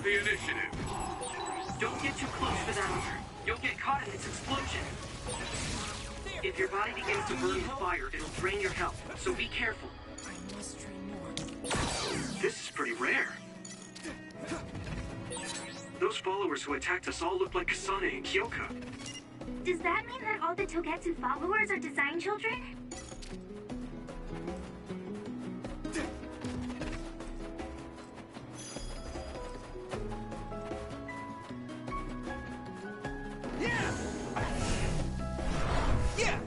the initiative. Don't get too close to that armor. You'll get caught in its explosion. If your body begins to burn with fire, it'll drain your health, so be careful. I must train more. This is pretty rare. Those followers who attacked us all look like Kasane and Kyoka. Does that mean that all the Togetsu followers are design children? Yeah! Yeah!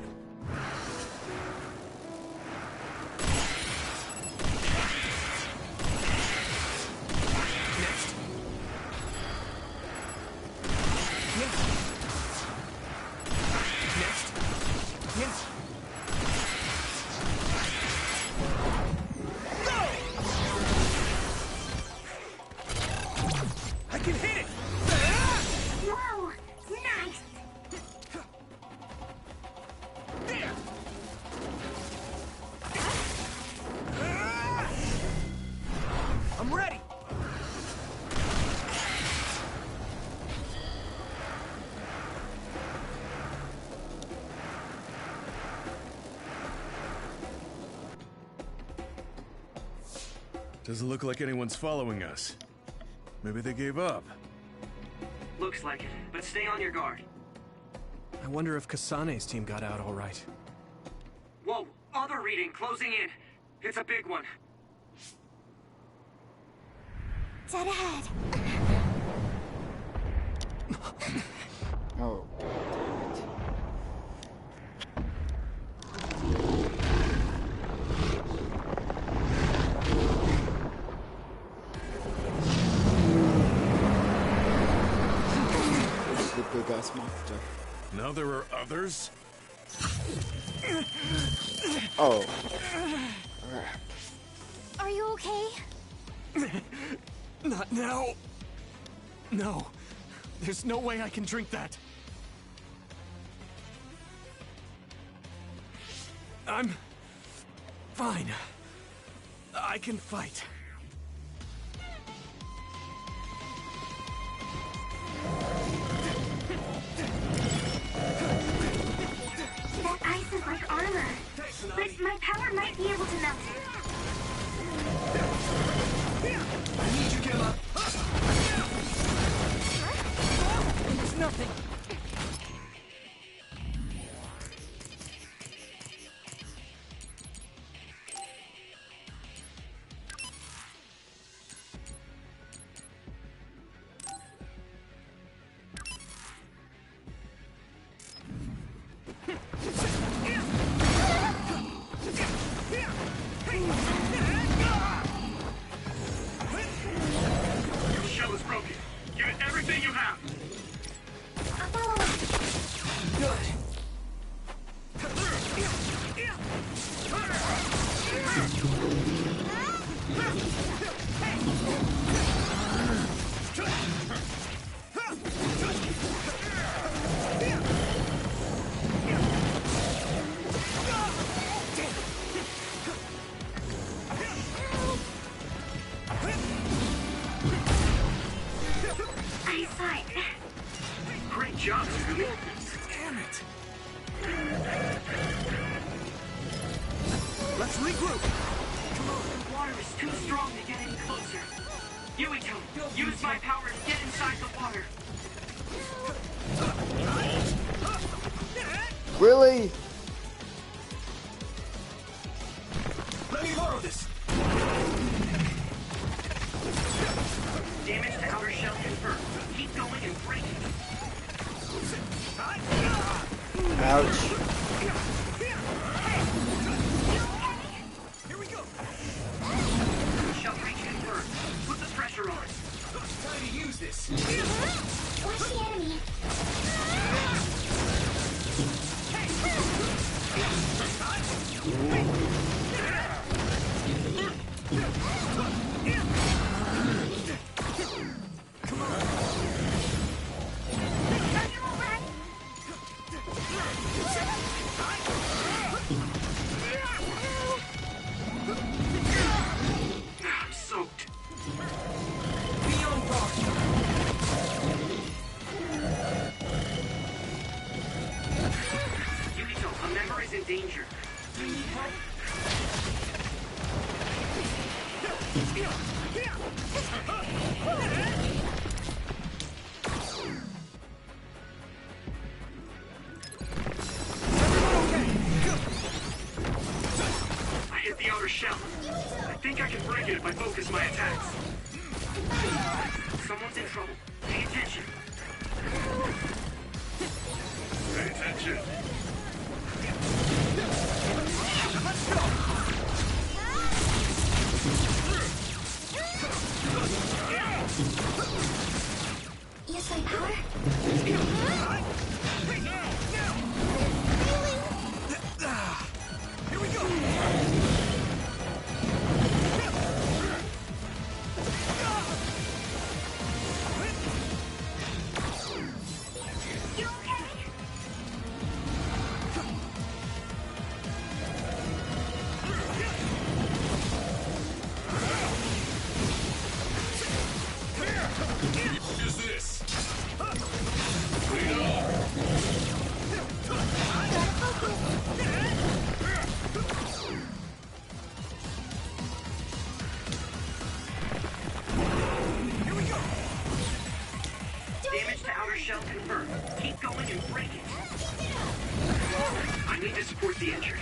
Doesn't look like anyone's following us. Maybe they gave up. Looks like it, but stay on your guard. I wonder if Kasane's team got out all right. Whoa, other reading closing in. It's a big one. Dead ahead. Oh. Big ass monster. Now there are others? Oh. Are you okay? Not now. No. There's no way I can drink that. I'm fine. I can fight. That ice is like armor. But my power might be able to melt it. I need you, Gemma. It's nothing. Great job, Scooby. Damn it. Let's regroup. Come on, the water is too strong to get any closer. Yuito, use my power to get inside the water. Really? Let me borrow this. Damage to outer shell confirmed. Keep going and break it. Ouch. Here we go. Shell breach confirmed. Put the pressure on. Time to use this. Watch the enemy. Are you alright? danger. I hit the outer shell. I think I can break it if I focus my attacks. Someone's in trouble. Pay attention. Pay attention. Use my power? Here we go! You okay? Is this? Lead on. Here we go! Damage to outer shell confirmed. Keep going and break it. I need to support the injured.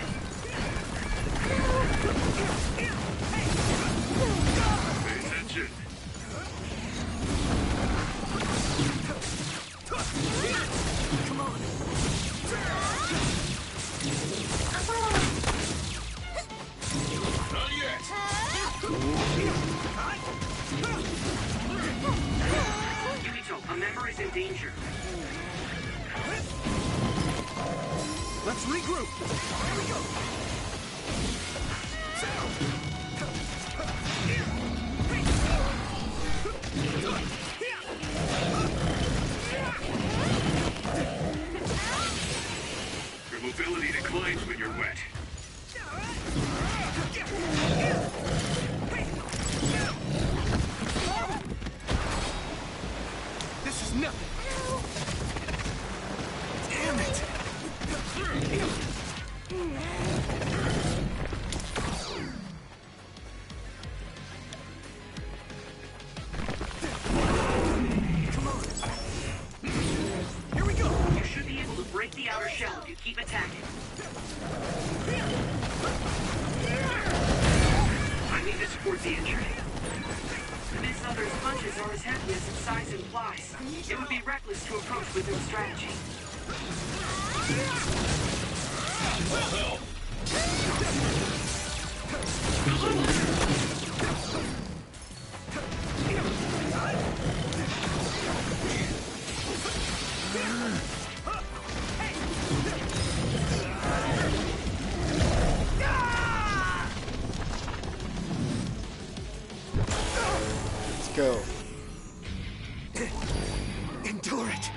Pay attention. Come on! Not yet. Yukito, a member is in danger. Let's regroup! Here we go! Your mobility declines when you're wet. This is nothing! Damn it! Come on! Here we go! You should be able to break the outer shell if you keep attacking. I need to support the injured. This other's punches are as heavy as its size implies. It would be reckless to approach with no strategy. Let's go. Endure it!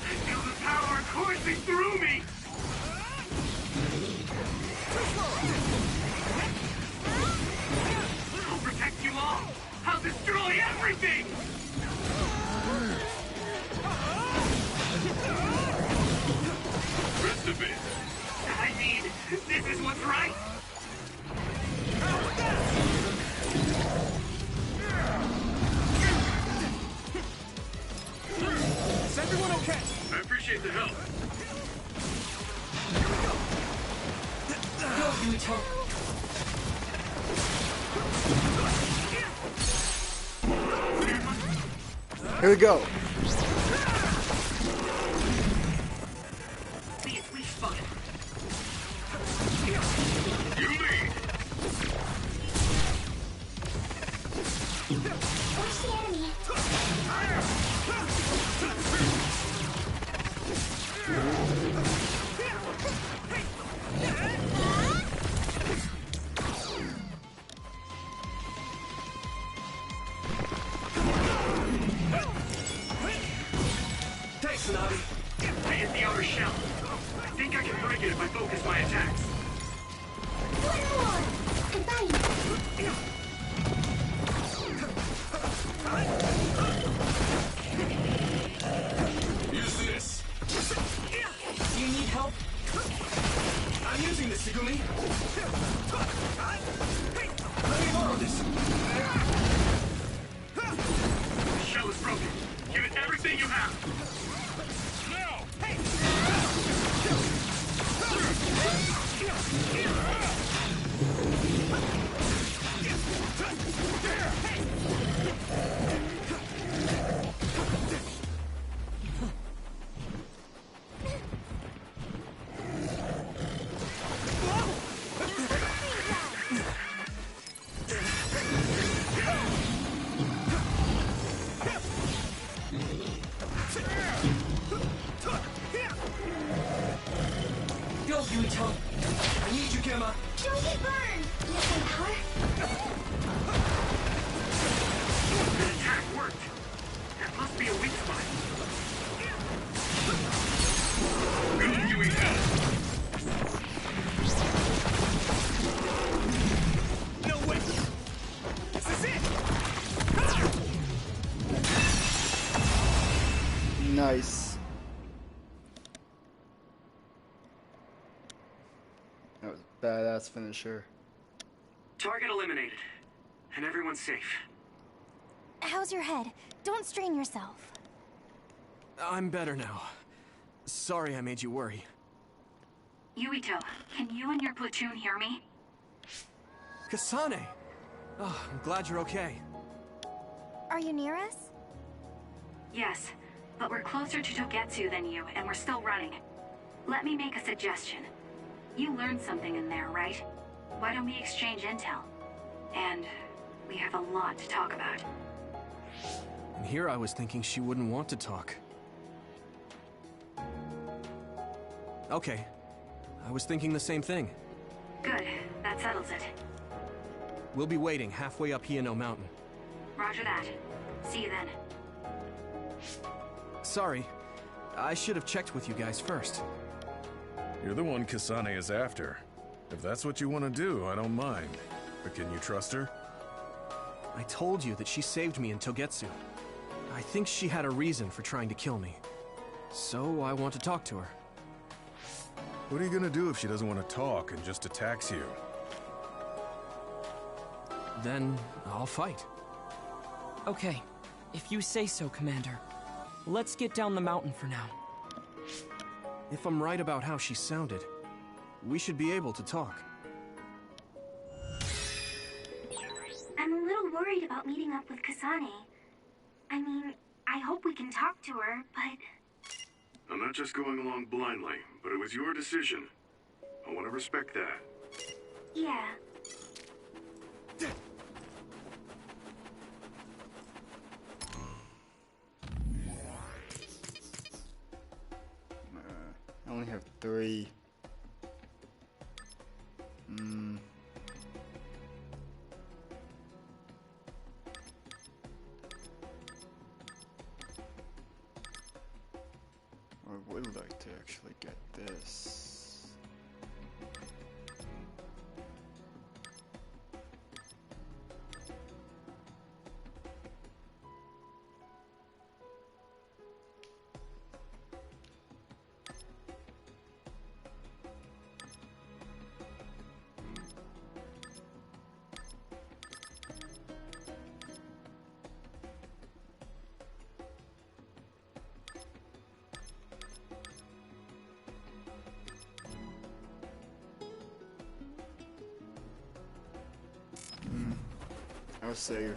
I feel the power coursing through me! I'll protect you all! I'll destroy everything! Rest a bit. I mean, this is what's right! Is everyone okay? I appreciate the help. Here we go. See its weak spot. You lead. Watch the enemy. Thanks, Nobby. I hit the outer shell. I think I can break it if I focus my attacks. One more. I'm fine. Shigumi? Let me borrow this. The shell is broken. Give it everything you have. Now! Go, Yuito. I need you, Gemma. Don't get burned! Missing power? The attack worked. That must be a weak spot. Go, Yuito! No way! This is it! Nice. That was a badass finisher. Target eliminated. And everyone's safe. How's your head? Don't strain yourself. I'm better now. Sorry I made you worry. Yuito, can you and your platoon hear me? Kasane! Oh, I'm glad you're okay. Are you near us? Yes, but we're closer to Togetsu than you, and we're still running. Let me make a suggestion. You learned something in there, right? Why don't we exchange intel? And we have a lot to talk about. And here I was thinking she wouldn't want to talk. Okay. I was thinking the same thing. Good, that settles it. We'll be waiting halfway up Hiyano Mountain. Roger that. See you then. Sorry. I should have checked with you guys first. You're the one Kasane is after. If that's what you want to do, I don't mind. But can you trust her? I told you that she saved me in Togetsu. I think she had a reason for trying to kill me. So I want to talk to her. What are you gonna do if she doesn't want to talk and just attacks you? Then I'll fight. Okay, if you say so, Commander. Let's get down the mountain for now. If I'm right about how she sounded, we should be able to talk. I'm a little worried about meeting up with Kasane. I mean, I hope we can talk to her, but... I'm not just going along blindly, but it was your decision. I want to respect that. yeah. I only have 3. I would like to actually get this. I'll save.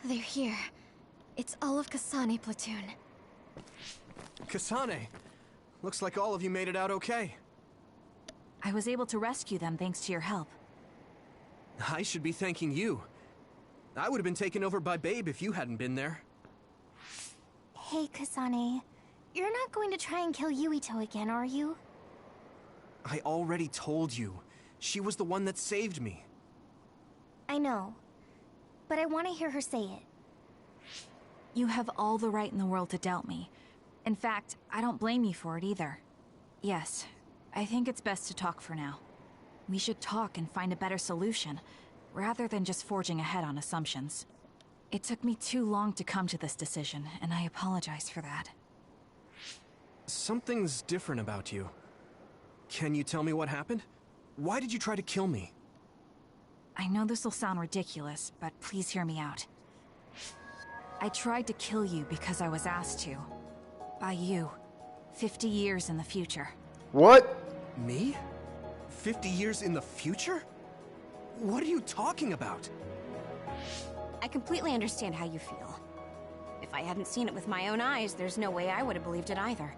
They're here. It's all of Kasane platoon. Kasane! Looks like all of you made it out okay. I was able to rescue them thanks to your help. I should be thanking you. I would have been taken over by Babe if you hadn't been there. Hey, Kasane. You're not going to try and kill Yuito again, are you? I already told you. She was the one that saved me. I know. But I want to hear her say it. You have all the right in the world to doubt me. In fact, I don't blame you for it either. Yes, I think it's best to talk for now. We should talk and find a better solution, rather than just forging ahead on assumptions. It took me too long to come to this decision, and I apologize for that. Something's different about you. Can you tell me what happened? Why did you try to kill me? I know this will sound ridiculous, but please hear me out. I tried to kill you because I was asked to. By you. 50 years in the future. What? Me? 50 years in the future? What are you talking about? I completely understand how you feel. If I hadn't seen it with my own eyes, there's no way I would have believed it either.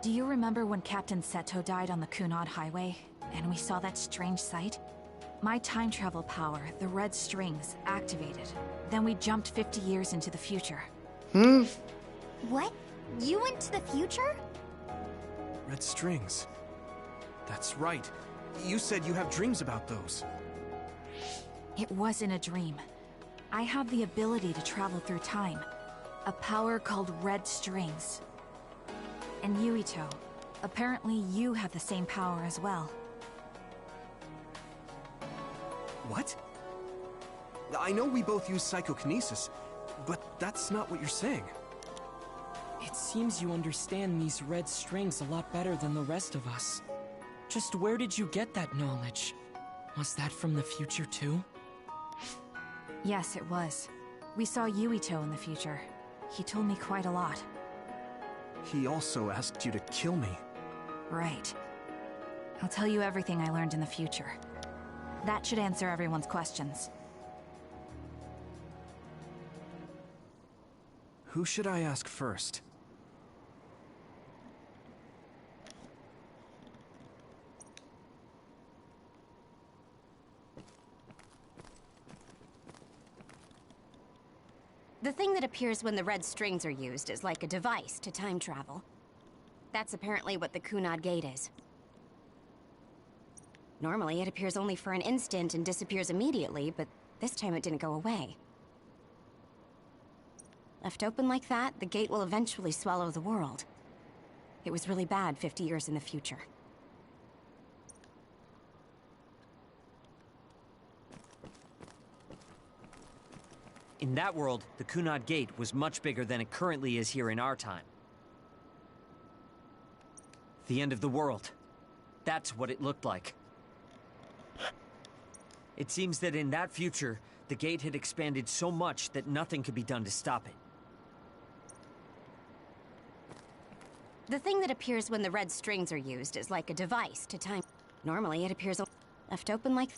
Do you remember when Captain Seto died on the Kunad Highway, and we saw that strange sight? My time travel power, the red strings, activated. Then we jumped 50 years into the future. What? You went to the future? Red strings. That's right. You said you have dreams about those. It wasn't a dream. I have the ability to travel through time. A power called red strings. And Yuito, apparently you have the same power as well. What? I know we both use psychokinesis, but that's not what you're saying. It seems you understand these red strings a lot better than the rest of us. Just where did you get that knowledge? Was that from the future too? Yes, it was. We saw Yuito in the future. He told me quite a lot. He also asked you to kill me. Right. I'll tell you everything I learned in the future. That should answer everyone's questions. Who should I ask first? The thing that appears when the red strings are used is like a device to time travel. That's apparently what the Kunad Gate is. Normally, it appears only for an instant and disappears immediately, but this time it didn't go away. Left open like that, the gate will eventually swallow the world. It was really bad 50 years in the future. In that world, the Kunad Gate was much bigger than it currently is here in our time. The end of the world. That's what it looked like. It seems that in that future, the gate had expanded so much that nothing could be done to stop it. The thing that appears when the red strings are used is like a device to time. Normally, it appears left open like...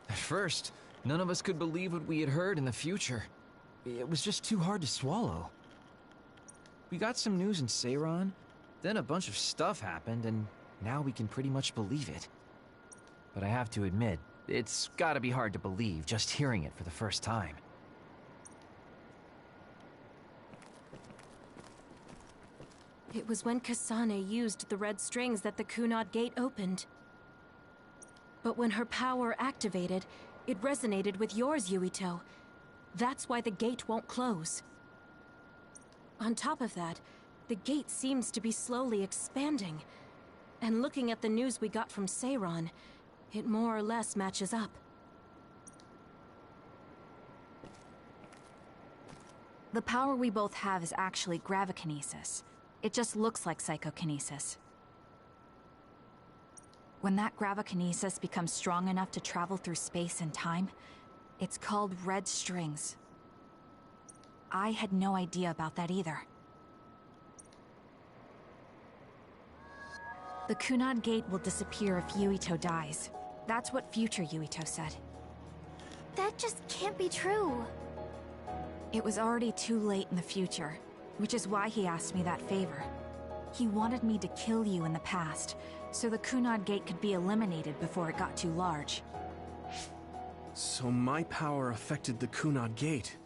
At first, none of us could believe what we had heard in the future. It was just too hard to swallow. We got some news in Seiran, then a bunch of stuff happened, and now we can pretty much believe it. But I have to admit, it's gotta be hard to believe just hearing it for the first time. It was when Kasane used the red strings that the Kunad Gate opened. But when her power activated, it resonated with yours, Yuito. That's why the gate won't close. On top of that, the gate seems to be slowly expanding. And looking at the news we got from Seiran, it more or less matches up. The power we both have is actually gravikinesis. It just looks like psychokinesis. When that gravikinesis becomes strong enough to travel through space and time, it's called red strings. I had no idea about that either. The Kunad Gate will disappear if Yuito dies. That's what future Yuito said. That just can't be true. It was already too late in the future, which is why he asked me that favor. He wanted me to kill you in the past, so the Kunad Gate could be eliminated before it got too large. So my power affected the Kunad Gate.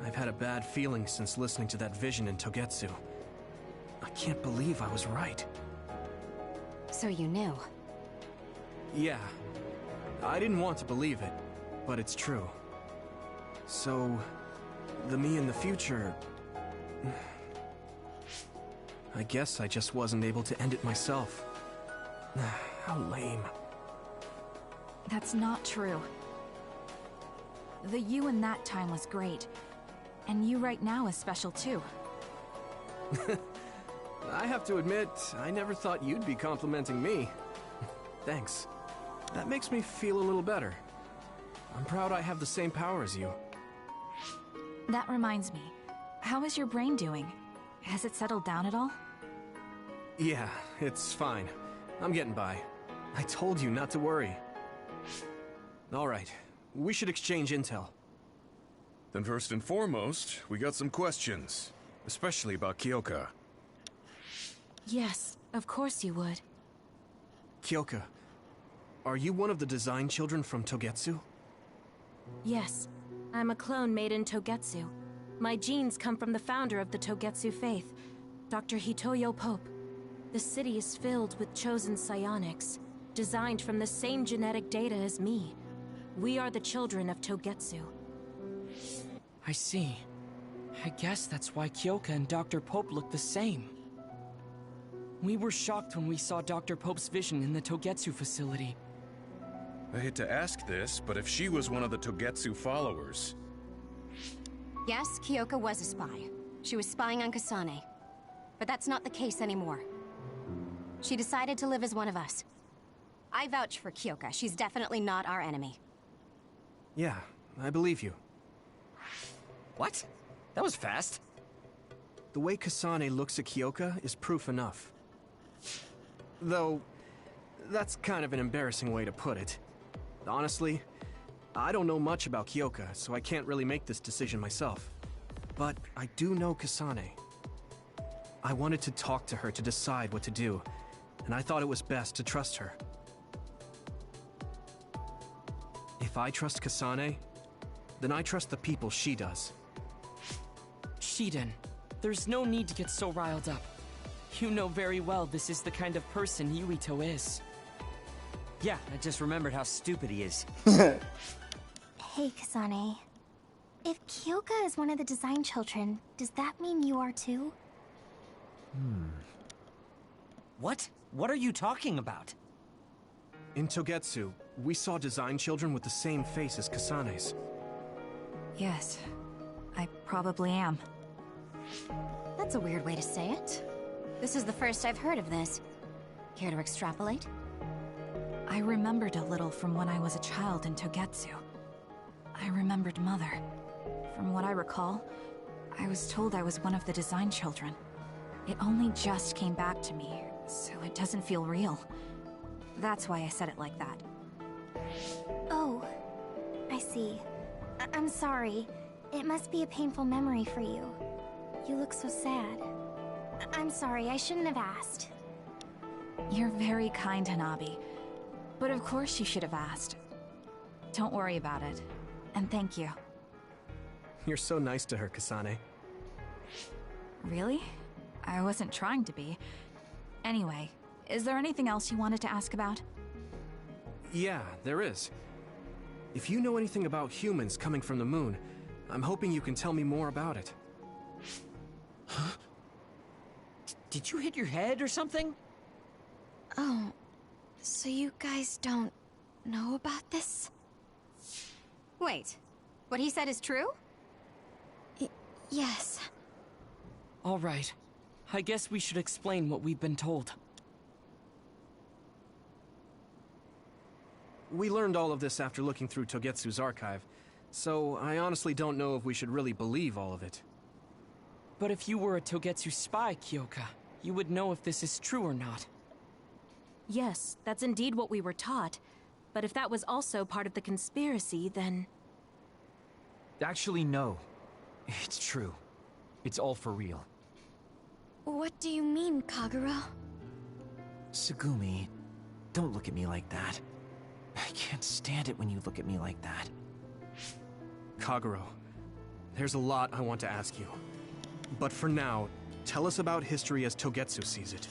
I've had a bad feeling since listening to that vision in Togetsu. I can't believe I was right. So you knew. Yeah. I didn't want to believe it, but it's true. So, the me in the future... I guess I just wasn't able to end it myself. How lame. That's not true. The you in that time was great. And you right now is special too. I have to admit, I never thought you'd be complimenting me. Thanks. That makes me feel a little better. I'm proud I have the same power as you. That reminds me. How is your brain doing? Has it settled down at all? Yeah, it's fine. I'm getting by. I told you not to worry. Alright, we should exchange intel. Then first and foremost, we got some questions. Especially about Kyoka. Yes, of course you would. Kyoka, are you one of the design children from Togetsu? Yes, I'm a clone made in Togetsu. My genes come from the founder of the Togetsu faith, Dr. Hitoyo Pope. The city is filled with chosen psionics, designed from the same genetic data as me. We are the children of Togetsu. I see. I guess that's why Kyoka and Dr. Pope look the same. We were shocked when we saw Dr. Pope's vision in the Togetsu facility. I hate to ask this, but if she was one of the Togetsu followers... Yes, Kyoka was a spy. She was spying on Kasane. But that's not the case anymore. She decided to live as one of us. I vouch for Kyoka. She's definitely not our enemy. Yeah, I believe you. What? That was fast. The way Kasane looks at Kyoka is proof enough. Though, that's kind of an embarrassing way to put it. Honestly, I don't know much about Kyoka, so I can't really make this decision myself. But I do know Kasane. I wanted to talk to her to decide what to do, and I thought it was best to trust her. If I trust Kasane, then I trust the people she does. Shiden, there's no need to get so riled up. You know very well this is the kind of person Yuito is. Yeah, I just remembered how stupid he is. Hey, Kasane. If Kyoka is one of the design children, does that mean you are too? What? What are you talking about? In Togetsu, we saw design children with the same face as Kasane's. Yes, I probably am. That's a weird way to say it. This is the first I've heard of this. Care to extrapolate? I remembered a little from when I was a child in Togetsu. I remembered Mother. From what I recall, I was told I was one of the design children. It only just came back to me, so it doesn't feel real. That's why I said it like that. Oh, I see. I'm sorry. It must be a painful memory for you. You look so sad. I'm sorry, I shouldn't have asked. You're very kind, Hanabi. But of course you should have asked. Don't worry about it. And thank you. You're so nice to her, Kasane. Really? I wasn't trying to be. Anyway, is there anything else you wanted to ask about? Yeah, there is. If you know anything about humans coming from the moon, I'm hoping you can tell me more about it. Huh? Did you hit your head or something? Oh, so you guys don't know about this? Wait, what he said is true? Yes. All right. I guess we should explain what we've been told. We learned all of this after looking through Togetsu's archive, so I honestly don't know if we should really believe all of it. But if you were a Togetsu spy, Kyoka, you would know if this is true or not. Yes, that's indeed what we were taught. But if that was also part of the conspiracy, then... Actually, no. It's true. It's all for real. What do you mean, Kagura? Tsugumi, don't look at me like that. I can't stand it when you look at me like that. Kaguro, there's a lot I want to ask you. But for now, tell us about history as Togetsu sees it.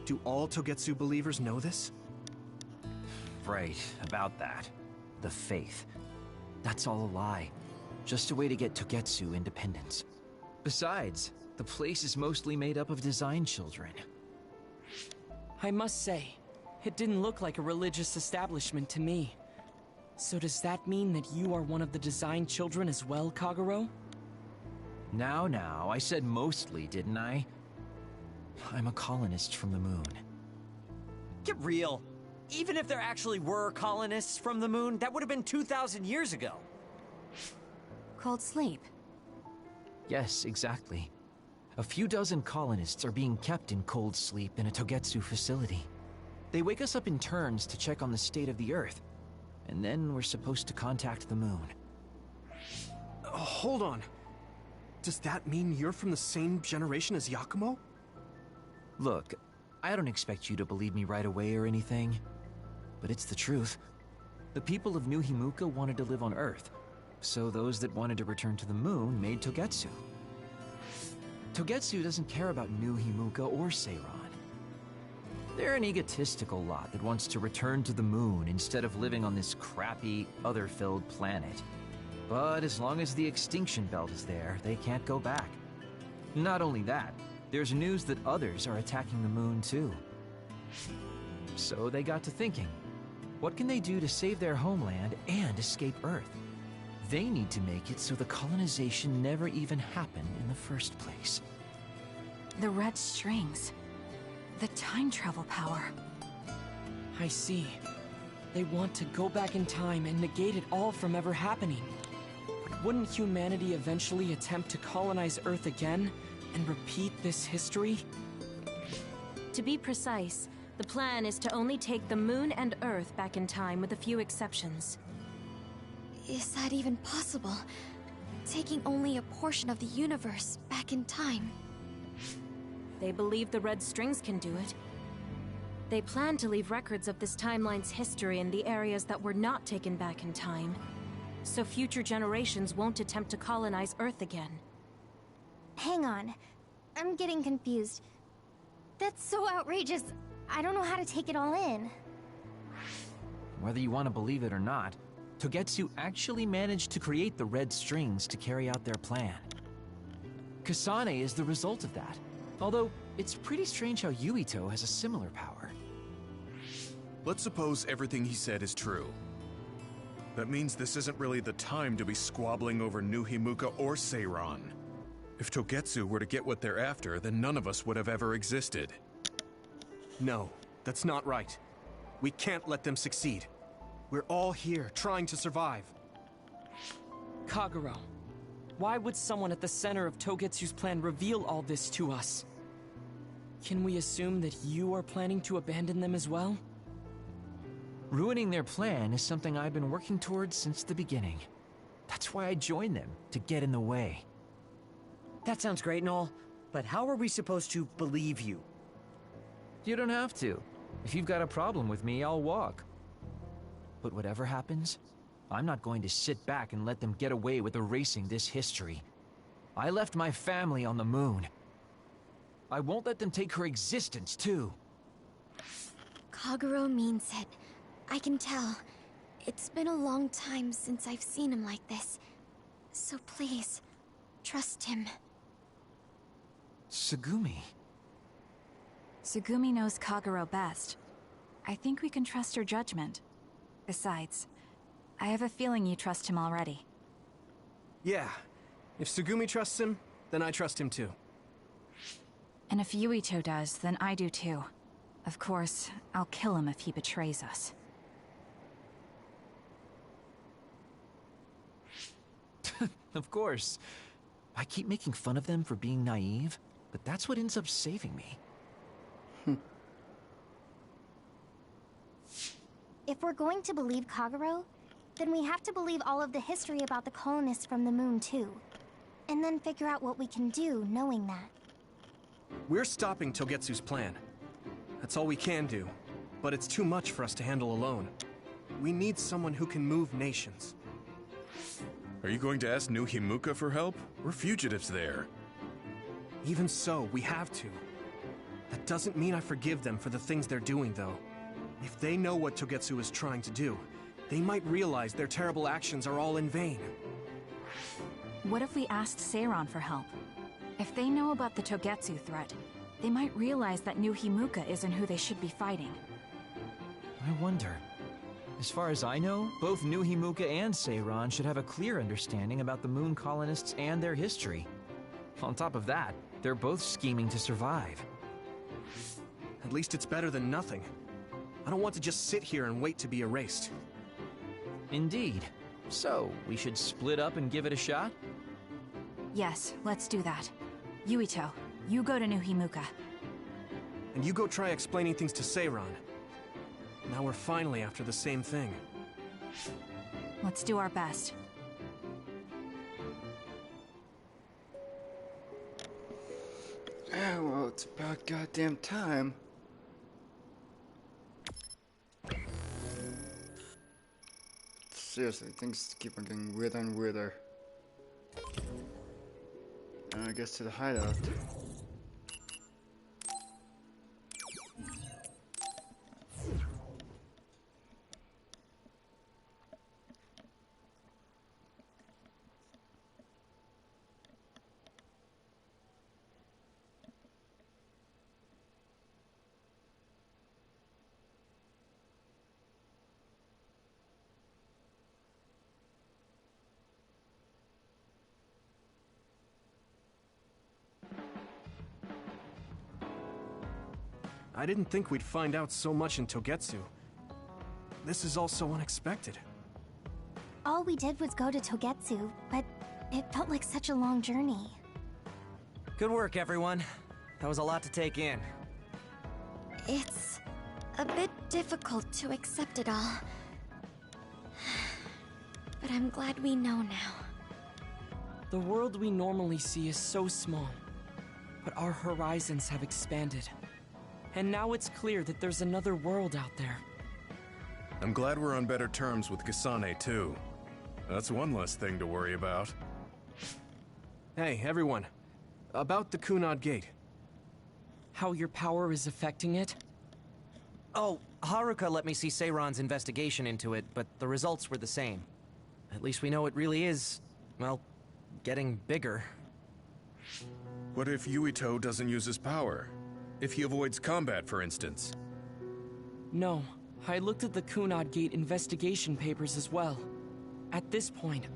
Do all Togetsu believers know this? Right, about that. The faith. That's all a lie. Just a way to get Togetsu independence. Besides, the place is mostly made up of design children. I must say, it didn't look like a religious establishment to me. So does that mean that you are one of the design children as well, Kagero? Now, I said mostly, didn't I? I'm a colonist from the moon. Get real. Even if there actually were colonists from the moon, that would have been 2,000 years ago. Cold sleep. Yes, exactly. A few dozen colonists are being kept in cold sleep in a Togetsu facility. They wake us up in turns to check on the state of the Earth, and then we're supposed to contact the moon. Hold on. Does that mean you're from the same generation as Yakumo? Look, I don't expect you to believe me right away or anything, but it's the truth. The people of New Himuka wanted to live on Earth, so those that wanted to return to the moon made Togetsu. Togetsu doesn't care about New Himuka or Seiran. They're an egotistical lot that wants to return to the moon instead of living on this crappy, other-filled planet. But as long as the extinction belt is there, they can't go back. Not only that, there's news that others are attacking the moon too. So they got to thinking, what can they do to save their homeland and escape Earth? They need to make it so the colonization never even happened in the first place. The red strings. The time travel power. I see. They want to go back in time and negate it all from ever happening. But wouldn't humanity eventually attempt to colonize Earth again and repeat this history? To be precise, the plan is to only take the moon and Earth back in time with a few exceptions. Is that even possible? Taking only a portion of the universe back in time? They believe the red strings can do it. They plan to leave records of this timeline's history in the areas that were not taken back in time, so future generations won't attempt to colonize Earth again. Hang on. I'm getting confused. That's so outrageous. I don't know how to take it all in. Whether you want to believe it or not, Togetsu actually managed to create the red strings to carry out their plan. Kasane is the result of that, although it's pretty strange how Yuito has a similar power. Let's suppose everything he said is true. That means this isn't really the time to be squabbling over New Himuka or Seiran. If Togetsu were to get what they're after, then none of us would have ever existed. No, that's not right. We can't let them succeed. We're all here, trying to survive. Kagero, why would someone at the center of Togetsu's plan reveal all this to us? Can we assume that you are planning to abandon them as well? Ruining their plan is something I've been working towards since the beginning. That's why I joined them, to get in the way. That sounds great and all, but how are we supposed to believe you? You don't have to. If you've got a problem with me, I'll walk. But whatever happens, I'm not going to sit back and let them get away with erasing this history. I left my family on the moon. I won't let them take her existence, too. Kagero means it. I can tell. It's been a long time since I've seen him like this. So please, trust him. Tsugumi. Tsugumi knows Kagero best. I think we can trust her judgment. Besides, I have a feeling you trust him already. Yeah. If Tsugumi trusts him, then I trust him too. And if Yuito does, then I do too. Of course, I'll kill him if he betrays us. Of course. I keep making fun of them for being naive, but that's what ends up saving me. If we're going to believe Kagero, then we have to believe all of the history about the colonists from the moon too. And then figure out what we can do knowing that. We're stopping Togetsu's plan. That's all we can do, but it's too much for us to handle alone. We need someone who can move nations. Are you going to ask New Himuka for help? We're fugitives there. Even so, we have to. That doesn't mean I forgive them for the things they're doing, though. If they know what Togetsu is trying to do, they might realize their terrible actions are all in vain. What if we asked Seiran for help? If they know about the Togetsu threat, they might realize that New Himuka isn't who they should be fighting. I wonder. As far as I know, both New Himuka and Seiran should have a clear understanding about the Moon colonists and their history. On top of that, they're both scheming to survive. At least it's better than nothing. I don't want to just sit here and wait to be erased. Indeed. So, we should split up and give it a shot? Yes, let's do that. Yuito, you go to New Himuka. And you go try explaining things to Seiran. Now we're finally after the same thing. Let's do our best. Yeah, well, it's about goddamn time. Seriously, things keep on getting weirder and weirder. I guess to the hideout. I didn't think we'd find out so much in Togetsu. This is all so unexpected. All we did was go to Togetsu, but it felt like such a long journey. Good work, everyone. That was a lot to take in. It's a bit difficult to accept it all. But I'm glad we know now. The world we normally see is so small, but our horizons have expanded. And now it's clear that there's another world out there. I'm glad we're on better terms with Kasane, too. That's one less thing to worry about. Hey, everyone. About the Kunad Gate. How your power is affecting it? Oh, Haruka let me see Seiran's investigation into it, but the results were the same. At least we know it really is, well, getting bigger. What if Yuito doesn't use his power? If he avoids combat, for instance? No, I looked at the Kunad Gate investigation papers as well. At this point,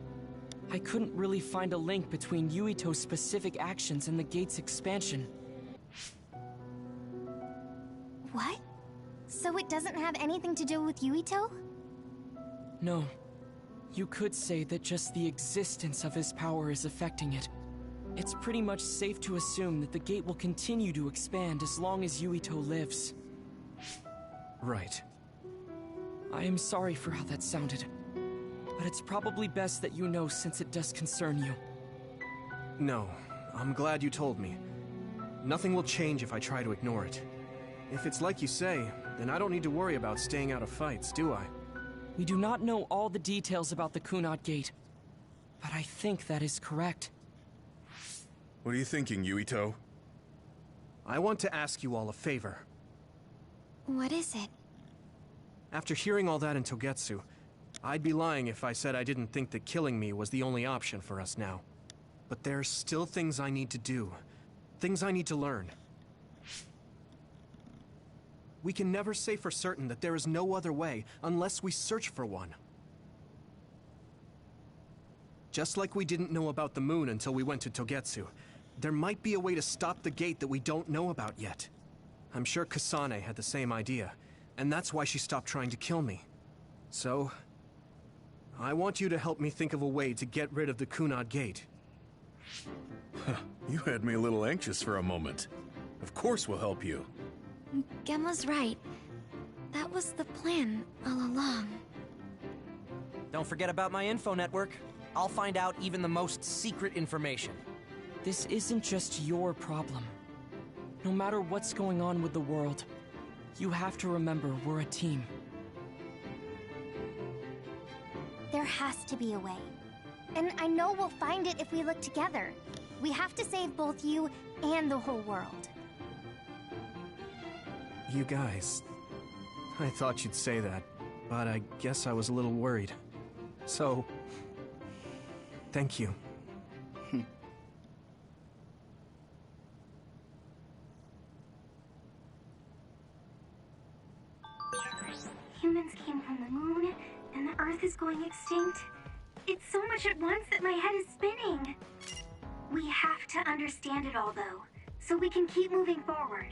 I couldn't really find a link between Yuito's specific actions and the gate's expansion. What? So it doesn't have anything to do with Yuito? No. You could say that just the existence of his power is affecting it. It's pretty much safe to assume that the gate will continue to expand as long as Yuito lives. Right. I am sorry for how that sounded, but it's probably best that you know since it does concern you. No, I'm glad you told me. Nothing will change if I try to ignore it. If it's like you say, then I don't need to worry about staying out of fights, do I? We do not know all the details about the Kunad Gate, but I think that is correct. What are you thinking, Yuito? I want to ask you all a favor. What is it? After hearing all that in Togetsu, I'd be lying if I said I didn't think that killing me was the only option for us now. But there's still things I need to do. Things I need to learn. We can never say for certain that there is no other way unless we search for one. Just like we didn't know about the moon until we went to Togetsu, there might be a way to stop the gate that we don't know about yet. I'm sure Kasane had the same idea, and that's why she stopped trying to kill me. So, I want you to help me think of a way to get rid of the Kunad Gate. You had me a little anxious for a moment. Of course we'll help you. Gemma's right. That was the plan all along. Don't forget about my info network. I'll find out even the most secret information. This isn't just your problem. No matter what's going on with the world, you have to remember we're a team. There has to be a way. And I know we'll find it if we look together. We have to save both you and the whole world. You guys, I thought you'd say that, but I guess I was a little worried. So, thank you. Humans came from the moon, and the Earth is going extinct. It's so much at once that my head is spinning. We have to understand it all, though, so we can keep moving forward.